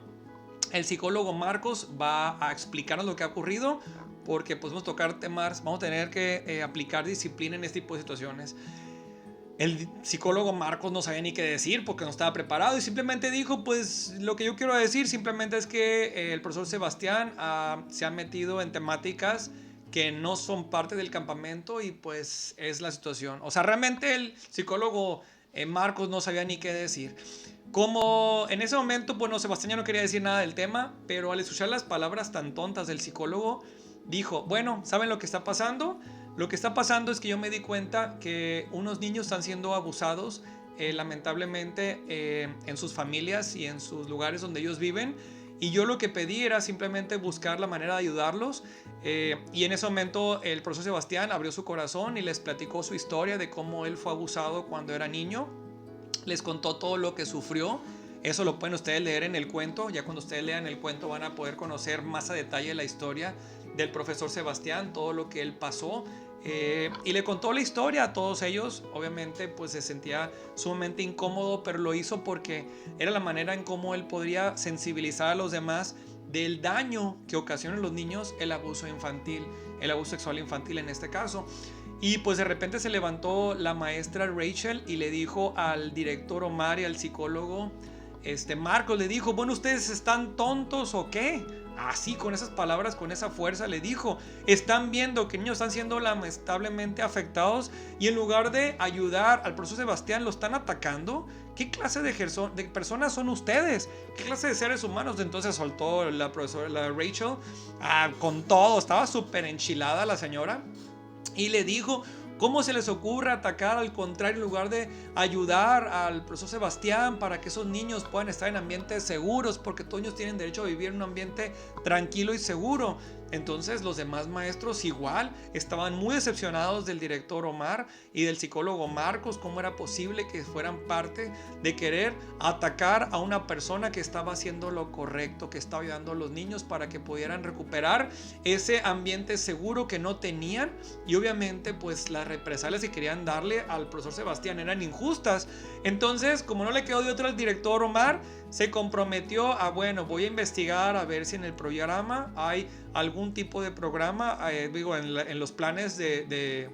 el psicólogo Marcos va a explicarnos lo que ha ocurrido, porque pues vamos a tocar temas, vamos a tener que aplicar disciplina en este tipo de situaciones. El psicólogo Marcos no sabía ni qué decir porque no estaba preparado y simplemente dijo: pues lo que yo quiero decir simplemente es que el profesor Sebastián se ha metido en temáticas que no son parte del campamento y pues es la situación. O sea, realmente el psicólogo Marcos no sabía ni qué decir. Como en ese momento, bueno, Sebastián ya no quería decir nada del tema, pero al escuchar las palabras tan tontas del psicólogo, dijo, bueno, ¿saben lo que está pasando? Lo que está pasando es que yo me di cuenta que unos niños están siendo abusados, lamentablemente, en sus familias y en sus lugares donde ellos viven. Y yo lo que pedí era simplemente buscar la manera de ayudarlos. Y en ese momento el profesor Sebastián abrió su corazón y les platicó su historia de cómo él fue abusado cuando era niño. Les contó todo lo que sufrió. Eso lo pueden ustedes leer en el cuento. Ya cuando ustedes lean el cuento van a poder conocer más a detalle la historia del profesor Sebastián, todo lo que él pasó. Y le contó la historia a todos ellos. Obviamente pues se sentía sumamente incómodo, pero lo hizo porque era la manera en cómo él podría sensibilizar a los demás del daño que ocasiona en los niños el abuso infantil, el abuso sexual infantil en este caso. Y pues de repente se levantó la maestra Rachel y le dijo al director Omar y al psicólogo Marcos, le dijo, bueno, ¿ustedes están tontos o qué? Así, con esas palabras, con esa fuerza, le dijo, están viendo que niños están siendo lamentablemente afectados y en lugar de ayudar al profesor Sebastián lo están atacando. ¿Qué clase de personas son ustedes? ¿Qué clase de seres humanos? Entonces soltó la profesora, la Rachel, con todo, estaba súper enchilada la señora. Y le dijo, ¿cómo se les ocurre atacar? Al contrario, en lugar de ayudar al profesor Sebastián para que esos niños puedan estar en ambientes seguros, porque todos ellos tienen derecho a vivir en un ambiente tranquilo y seguro. Entonces los demás maestros igual estaban muy decepcionados del director Omar y del psicólogo Marcos. ¿Cómo era posible que fueran parte de querer atacar a una persona que estaba haciendo lo correcto, que estaba ayudando a los niños para que pudieran recuperar ese ambiente seguro que no tenían? Y obviamente pues las represalias que querían darle al profesor Sebastián eran injustas. Entonces, como no le quedó de otra al director Omar, se comprometió a, bueno, voy a investigar a ver si en el programa hay algún tipo de programa, en los planes de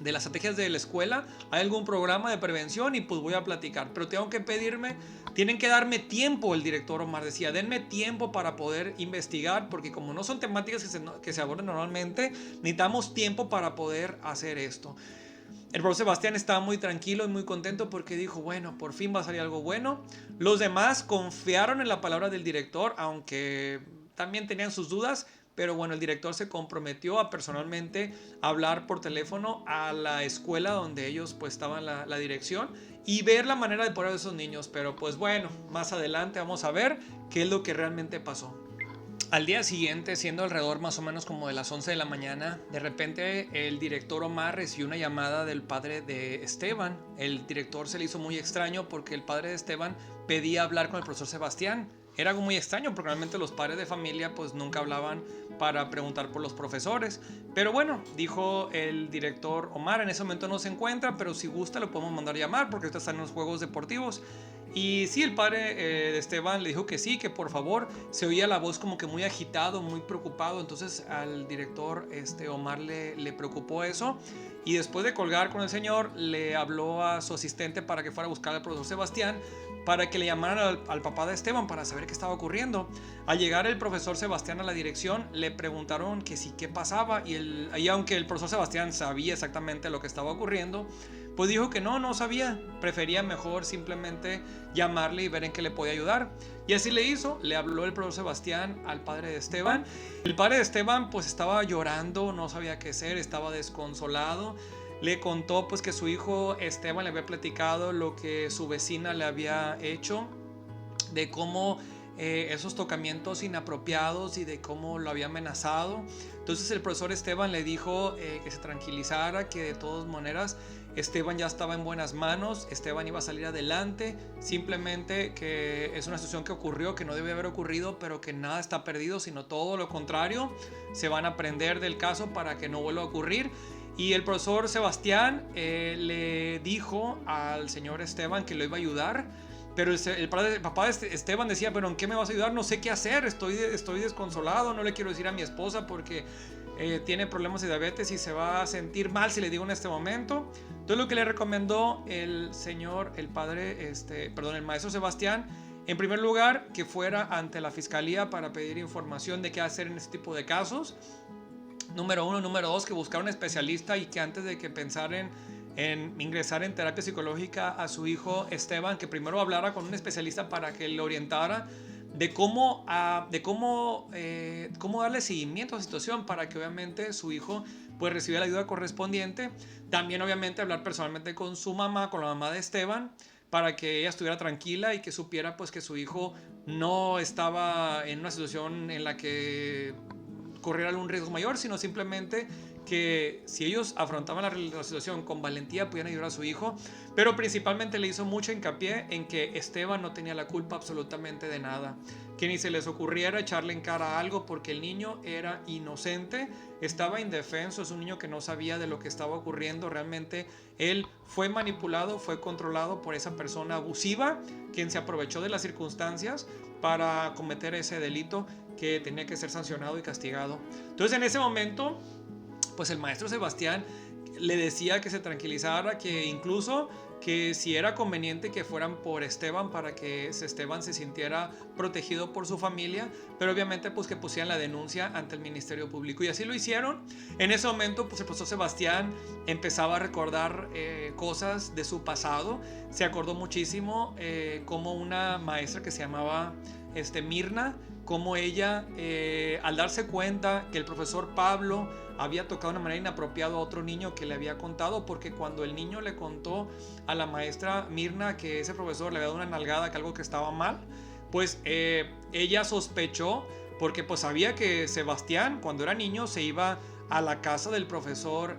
las estrategias de la escuela, hay algún programa de prevención y pues voy a platicar. Pero tienen que darme tiempo, el director Omar decía, denme tiempo para poder investigar, porque como no son temáticas que se abordan normalmente, necesitamos tiempo para poder hacer esto. El profesor Sebastián estaba muy tranquilo y muy contento porque dijo, bueno, por fin va a salir algo bueno. Los demás confiaron en la palabra del director, aunque también tenían sus dudas, pero bueno, el director se comprometió a personalmente hablar por teléfono a la escuela donde ellos pues estaban la dirección y ver la manera de poner a esos niños. Pero pues bueno, más adelante vamos a ver qué es lo que realmente pasó. Al día siguiente, siendo alrededor más o menos como de las 11 de la mañana, de repente el director Omar recibió una llamada del padre de Esteban. El director se le hizo muy extraño porque el padre de Esteban pedía hablar con el profesor Sebastián. Era algo muy extraño porque realmente los padres de familia pues nunca hablaban para preguntar por los profesores. Pero bueno, dijo el director Omar, en ese momento no se encuentra, pero si gusta lo podemos mandar a llamar porque ahorita están en los juegos deportivos. Y sí, el padre de Esteban le dijo que sí, que por favor. Se oía la voz como que muy agitado, muy preocupado. Entonces al director Omar le preocupó eso. Y después de colgar con el señor, le habló a su asistente para que fuera a buscar al profesor Sebastián, para que le llamaran al papá de Esteban para saber qué estaba ocurriendo. Al llegar el profesor Sebastián a la dirección, le preguntaron que sí, qué pasaba. Y aunque el profesor Sebastián sabía exactamente lo que estaba ocurriendo, pues dijo que no sabía, prefería mejor simplemente llamarle y ver en qué le podía ayudar. Y así le hizo, le habló el profesor Sebastián al padre de Esteban. El padre de Esteban pues estaba llorando, no sabía qué hacer, estaba desconsolado. Le contó pues que su hijo Esteban le había platicado lo que su vecina le había hecho, de cómo esos tocamientos inapropiados y de cómo lo había amenazado. Entonces el profesor Esteban le dijo que se tranquilizara, que de todas maneras Esteban ya estaba en buenas manos, Esteban iba a salir adelante, simplemente que es una situación que ocurrió, que no debe haber ocurrido, pero que nada está perdido, sino todo lo contrario, se van a aprender del caso para que no vuelva a ocurrir. Y el profesor Sebastián le dijo al señor Esteban que lo iba a ayudar. Pero el papá de Esteban decía, pero ¿en qué me vas a ayudar? No sé qué hacer, estoy desconsolado, no le quiero decir a mi esposa porque tiene problemas de diabetes y se va a sentir mal si le digo en este momento. Entonces lo que le recomendó el maestro Sebastián, en primer lugar, que fuera ante la fiscalía para pedir información de qué hacer en este tipo de casos. Número uno. Número dos, que buscar un especialista y que antes de que pensar en ingresar en terapia psicológica a su hijo Esteban, que primero hablara con un especialista para que le orientara de cómo darle seguimiento a la situación para que obviamente su hijo pues reciba la ayuda correspondiente. También obviamente hablar personalmente con su mamá, con la mamá de Esteban, para que ella estuviera tranquila y que supiera pues que su hijo no estaba en una situación en la que corriera algún riesgo mayor, sino simplemente que si ellos afrontaban la situación con valentía podían ayudar a su hijo, pero principalmente le hizo mucho hincapié en que Esteban no tenía la culpa absolutamente de nada, que ni se les ocurriera echarle en cara algo porque el niño era inocente, estaba indefenso, es un niño que no sabía de lo que estaba ocurriendo, realmente él fue manipulado, fue controlado por esa persona abusiva, quien se aprovechó de las circunstancias para cometer ese delito que tenía que ser sancionado y castigado. Entonces en ese momento pues el maestro Sebastián le decía que se tranquilizara, que incluso que si era conveniente que fueran por Esteban para que Esteban se sintiera protegido por su familia, pero obviamente pues que pusieran la denuncia ante el Ministerio Público, y así lo hicieron. En ese momento pues el profesor Sebastián empezaba a recordar cosas de su pasado, se acordó muchísimo como una maestra que se llamaba Mirna, como ella al darse cuenta que el profesor Pablo había tocado de una manera inapropiada a otro niño que le había contado, porque cuando el niño le contó a la maestra Mirna que ese profesor le había dado una nalgada, que algo que estaba mal, pues ella sospechó, porque pues sabía que Sebastián cuando era niño se iba a la casa del profesor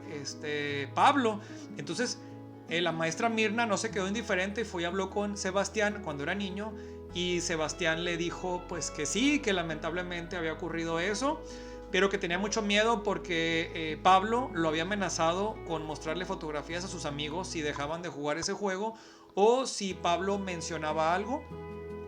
Pablo. Entonces la maestra Mirna no se quedó indiferente y fue y habló con Sebastián cuando era niño, y Sebastián le dijo pues que sí, que lamentablemente había ocurrido eso, pero que tenía mucho miedo porque Pablo lo había amenazado con mostrarle fotografías a sus amigos si dejaban de jugar ese juego o si Pablo mencionaba algo.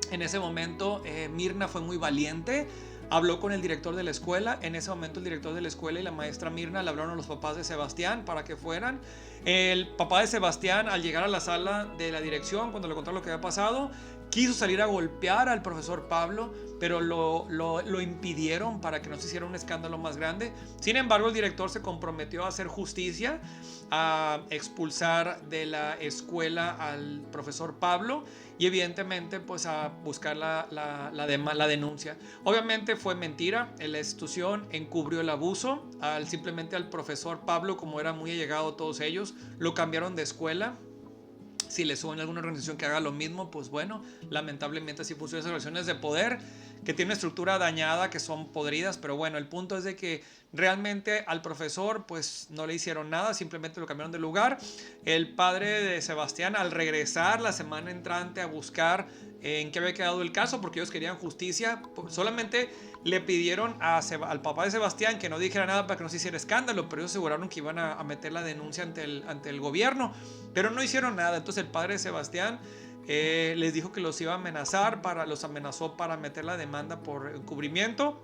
En ese momento Mirna fue muy valiente, habló con el director de la escuela. En ese momento el director de la escuela y la maestra Mirna le hablaron a los papás de Sebastián para que fueran. El papá de Sebastián, al llegar a la sala de la dirección, cuando le contaron lo que había pasado, quiso salir a golpear al profesor Pablo, pero lo impidieron para que no se hiciera un escándalo más grande. Sin embargo, el director se comprometió a hacer justicia, a expulsar de la escuela al profesor Pablo y evidentemente pues a buscar la denuncia. Obviamente fue mentira, la institución encubrió el abuso, simplemente al profesor Pablo, como era muy allegado a todos ellos, lo cambiaron de escuela. Si le suben a alguna organización que haga lo mismo, pues bueno, lamentablemente así funcionan esas relaciones de poder que tienen una estructura dañada, que son podridas, pero bueno, el punto es de que realmente al profesor pues no le hicieron nada, simplemente lo cambiaron de lugar. El padre de Sebastián, al regresar la semana entrante a buscar en qué había quedado el caso, porque ellos querían justicia, solamente le pidieron al papá de Sebastián que no dijera nada para que no se hiciera escándalo, pero ellos aseguraron que iban a meter la denuncia ante el gobierno, pero no hicieron nada. Entonces el padre de Sebastián les dijo que los iba a amenazar, los amenazó para meter la demanda por encubrimiento.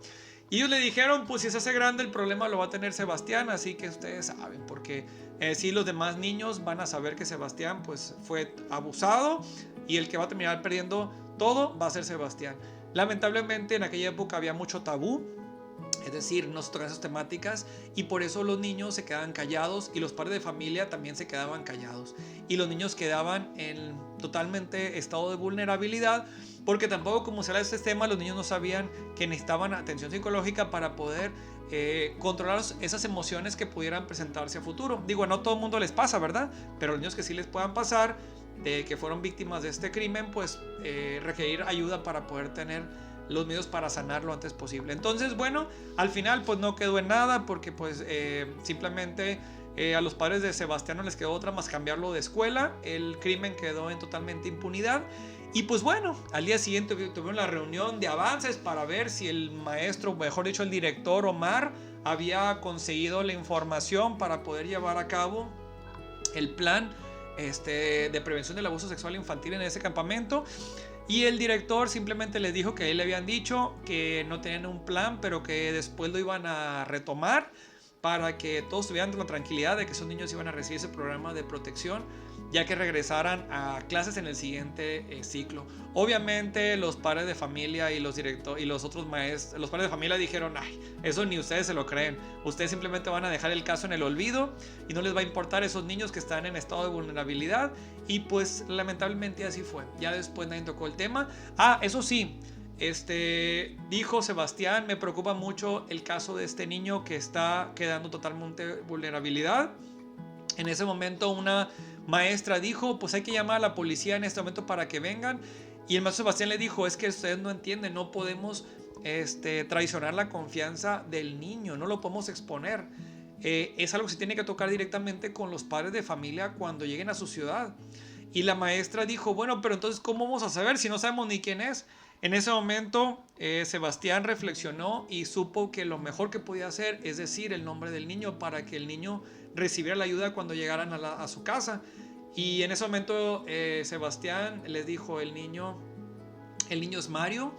Y ellos le dijeron, pues si se hace grande el problema lo va a tener Sebastián, así que ustedes saben, porque si los demás niños van a saber que Sebastián pues fue abusado y el que va a terminar perdiendo todo va a ser Sebastián. Lamentablemente en aquella época había mucho tabú, es decir, no se tocan esas temáticas, y por eso los niños se quedaban callados y los padres de familia también se quedaban callados, y los niños quedaban en totalmente estado de vulnerabilidad, porque tampoco, como se habla de este tema, los niños no sabían que necesitaban atención psicológica para poder controlar esas emociones que pudieran presentarse a futuro. Digo, no a todo el mundo les pasa, ¿verdad? Pero los niños que sí les puedan pasar, de que fueron víctimas de este crimen, pues requerir ayuda para poder tener los medios para sanar lo antes posible. Entonces, bueno, al final pues no quedó en nada, porque pues simplemente a los padres de Sebastián no les quedó otra más cambiarlo de escuela. El crimen quedó en totalmente impunidad. Y pues bueno, al día siguiente tuvieron la reunión de avances para ver si el maestro, mejor dicho el director Omar, había conseguido la información para poder llevar a cabo el plan de prevención del abuso sexual infantil en ese campamento. Y el director simplemente les dijo que a él le habían dicho que no tenían un plan, pero que después lo iban a retomar para que todos tuvieran la tranquilidad de que esos niños iban a recibir ese programa de protección ya que regresaran a clases en el siguiente ciclo. Obviamente los padres de familia y los directores y los otros maestros, los padres de familia dijeron, ay, eso ni ustedes se lo creen, ustedes simplemente van a dejar el caso en el olvido y no les va a importar esos niños que están en estado de vulnerabilidad. Y pues lamentablemente así fue. Ya después nadie tocó el tema. Eso sí, dijo Sebastián, me preocupa mucho el caso de este niño que está quedando totalmente vulnerabilidad. En ese momento una maestra dijo, pues hay que llamar a la policía en este momento para que vengan. Y el maestro Sebastián le dijo, es que ustedes no entienden, no podemos traicionar la confianza del niño, no lo podemos exponer. Es algo que se tiene que tocar directamente con los padres de familia cuando lleguen a su ciudad. Y la maestra dijo, bueno, pero entonces ¿cómo vamos a saber si no sabemos ni quién es? En ese momento Sebastián reflexionó y supo que lo mejor que podía hacer es decir el nombre del niño para que el niño recibiera la ayuda cuando llegaran a su casa. Y en ese momento Sebastián les dijo, el niño es Mario.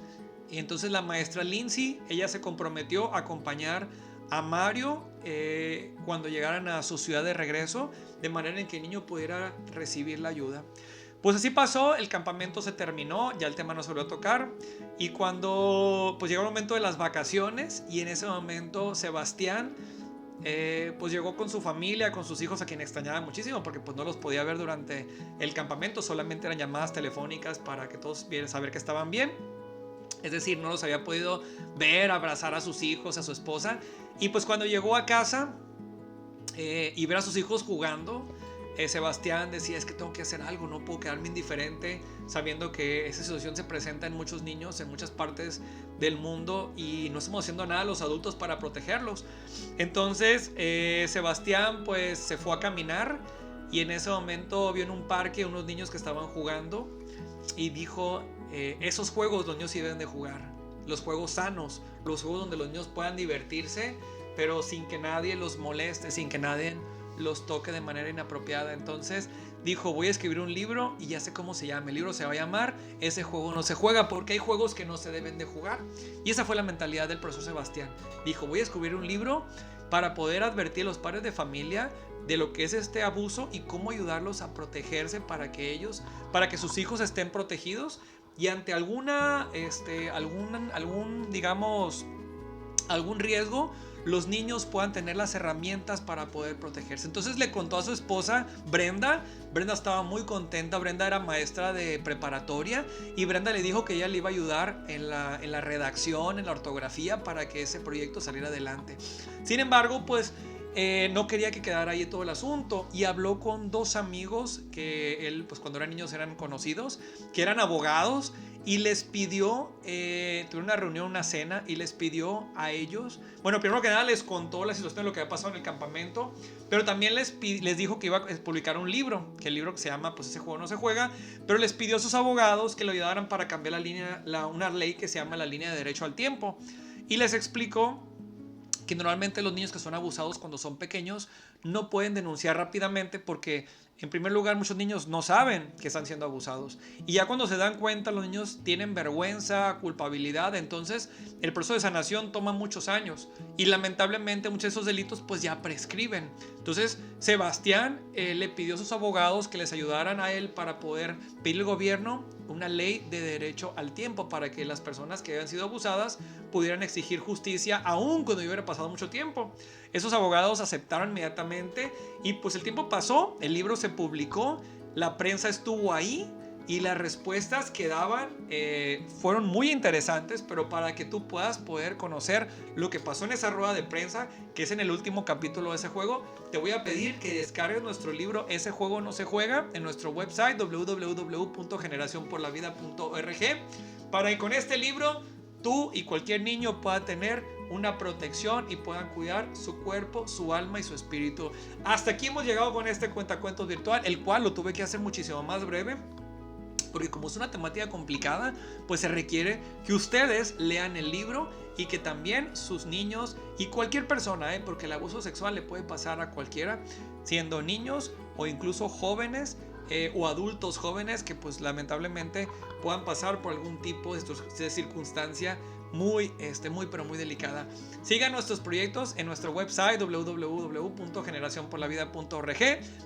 Y entonces la maestra Lindsay, ella se comprometió a acompañar a Mario cuando llegaran a su ciudad de regreso, de manera en que el niño pudiera recibir la ayuda. Pues así pasó, el campamento se terminó, ya el tema no se volvió a tocar. Y cuando pues llegó el momento de las vacaciones, y en ese momento Sebastián pues llegó con su familia, con sus hijos, a quien extrañaba muchísimo porque pues no los podía ver durante el campamento, solamente eran llamadas telefónicas para que todos pudieran saber que estaban bien. Es decir, no los había podido ver, abrazar a sus hijos, a su esposa. Y pues cuando llegó a casa y ver a sus hijos jugando, Sebastián decía, es que tengo que hacer algo, no puedo quedarme indiferente sabiendo que esa situación se presenta en muchos niños en muchas partes del mundo y no estamos haciendo nada los adultos para protegerlos. Entonces Sebastián pues se fue a caminar y en ese momento vio en un parque unos niños que estaban jugando y dijo, esos juegos los niños sí deben de jugar, los juegos sanos, los juegos donde los niños puedan divertirse pero sin que nadie los moleste, sin que nadie los toque de manera inapropiada. Entonces dijo, voy a escribir un libro y ya sé cómo se llama. El libro se va a llamar Ese juego no se juega, porque hay juegos que no se deben de jugar. Y esa fue la mentalidad del profesor Sebastián. Dijo, voy a escribir un libro para poder advertir a los padres de familia de lo que es este abuso y cómo ayudarlos a protegerse para que sus hijos estén protegidos y ante algún riesgo, los niños puedan tener las herramientas para poder protegerse. Entonces le contó a su esposa Brenda. Brenda estaba muy contenta. Brenda era maestra de preparatoria y Brenda le dijo que ella le iba a ayudar en la redacción, en la ortografía, para que ese proyecto saliera adelante. Sin embargo, pues no quería que quedara ahí todo el asunto y habló con dos amigos que él, pues cuando eran niños eran conocidos, que eran abogados, y les pidió, tuvieron una reunión, una cena, y les pidió a ellos, bueno, primero que nada les contó la situación de lo que había pasado en el campamento, pero también les dijo que iba a publicar un libro, que el libro que se llama pues Ese juego no se juega, pero les pidió a sus abogados que lo ayudaran para cambiar una ley que se llama la línea de derecho al tiempo, y les explicó que normalmente los niños que son abusados cuando son pequeños no pueden denunciar rápidamente porque en primer lugar muchos niños no saben que están siendo abusados y ya cuando se dan cuenta los niños tienen vergüenza, culpabilidad, entonces el proceso de sanación toma muchos años y lamentablemente muchos de esos delitos pues ya prescriben. Entonces Sebastián le pidió a sus abogados que les ayudaran a él para poder pedir al gobierno una ley de derecho al tiempo para que las personas que habían sido abusadas pudieran exigir justicia aún cuando hubiera pasado mucho tiempo. Esos abogados aceptaron inmediatamente y pues el tiempo pasó, el libro se publicó, la prensa estuvo ahí y las respuestas que daban fueron muy interesantes, pero para que tú puedas poder conocer lo que pasó en esa rueda de prensa, que es en el último capítulo de ese juego, te voy a pedir que descargues nuestro libro Ese juego no se juega en nuestro website www.generacionporlavida.org para que con este libro tú y cualquier niño pueda tener una protección y puedan cuidar su cuerpo, su alma y su espíritu. Hasta aquí hemos llegado con este cuentacuentos virtual, el cual lo tuve que hacer muchísimo más breve, porque como es una temática complicada, pues se requiere que ustedes lean el libro y que también sus niños y cualquier persona, porque el abuso sexual le puede pasar a cualquiera, siendo niños o incluso jóvenes o adultos jóvenes que pues lamentablemente puedan pasar por algún tipo de circunstancia muy, pero muy delicada. Sigan nuestros proyectos en nuestro website www.generacionporlavida.org.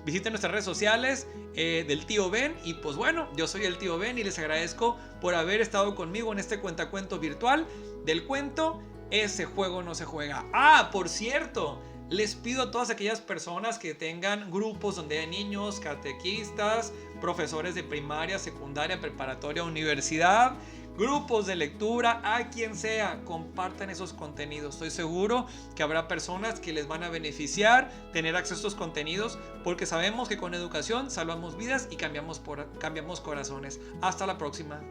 Visiten nuestras redes sociales del Tío Ben. Y pues bueno, yo soy el Tío Ben y les agradezco por haber estado conmigo en este cuentacuento virtual del cuento Ese juego no se juega. Ah, por cierto, les pido a todas aquellas personas que tengan grupos donde hay niños, catequistas, profesores de primaria, secundaria, preparatoria, universidad, grupos de lectura, a quien sea, compartan esos contenidos. Estoy seguro que habrá personas que les van a beneficiar tener acceso a estos contenidos, porque sabemos que con educación salvamos vidas y cambiamos corazones. Hasta la próxima.